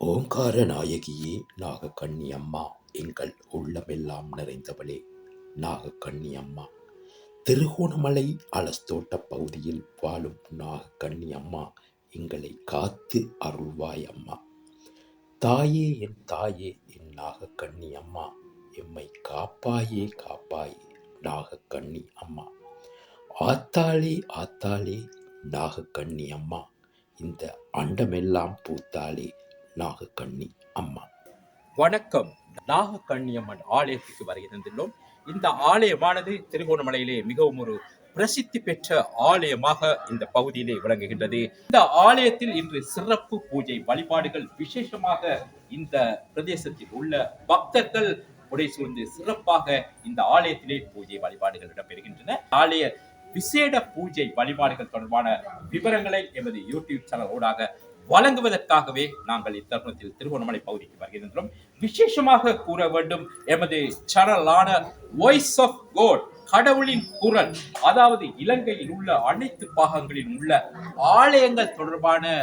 ஓங்கார நாயகியே நாகக்கண்ணி அம்மா, எங்கள் உள்ளமெல்லாம் நிறைந்தவளே நாகக்கண்ணி அம்மா. திருகோணமலை அலஸ்தோட்ட பகுதியில் வாழும் நாகக்கண்ணி அம்மா, எங்களை காத்து அருள்வாய் அம்மா. தாயே என் தாயே என் நாகக்கண்ணி அம்மா, எம்மை காப்பாயே காப்பாயே நாகக்கண்ணி அம்மா. ஆத்தாளே ஆத்தாளே நாகக்கண்ணி அம்மா, இந்த அண்டமெல்லாம் பூத்தாளே நாகக்கண்ணி அம்மா. வணக்கம். நாகக்கண்ணியம்மன் ஆலயத்துக்கு வருகை தந்துள்ளோம். இந்த ஆலயமானது திருகோணமலையிலே மிகவும் ஒரு பிரசித்தி பெற்ற ஆலயமாக இந்த பகுதியிலே விளங்குகின்றது. இந்த ஆலயத்தில் இன்று சிறப்பு பூஜை வழிபாடுகள் விசேஷமாக இந்த பிரதேசத்தில் உள்ள பக்தர்கள் உடை சூழ்ந்து சிறப்பாக இந்த ஆலயத்திலே பூஜை வழிபாடுகள் இடம்பெறுகின்றன. ஆலய விசேட பூஜை வழிபாடுகள் தொடர்பான விவரங்களை எமது யூடியூப் சேனல் ஊடாக வழங்குவதற்காகவே நாங்கள் இத்தருணத்தில் திருகோணமலை பகுதிக்கு வருகின்றோம். விசேஷமாக கூற வேண்டும், எமது சேனலான வாய்ஸ் ஆஃப் காட், கடவுளின் குரல், அதாவது இலங்கையில் உள்ள அனைத்து பாகங்களில் உள்ள ஆலயங்கள் தொடர்பான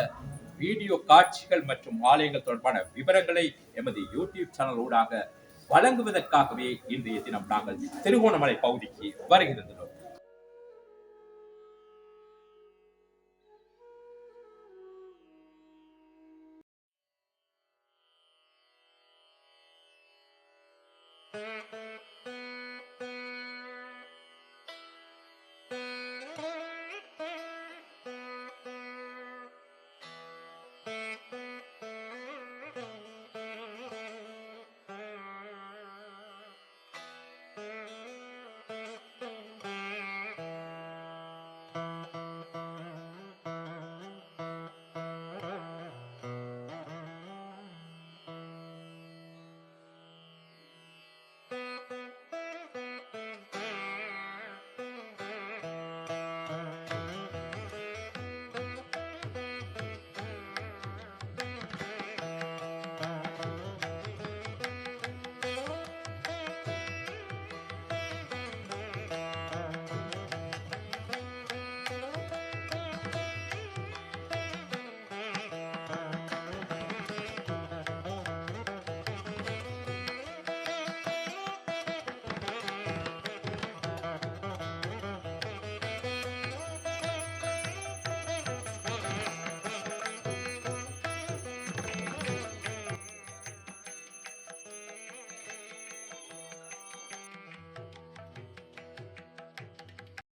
வீடியோ காட்சிகள் மற்றும் ஆலயங்கள் தொடர்பான விவரங்களை எமது யூடியூப் சேனல் ஊடாக வழங்குவதற்காகவே இன்றைய தினம் நாங்கள் திருகோணமலை பகுதிக்கு வருகின்றோம்.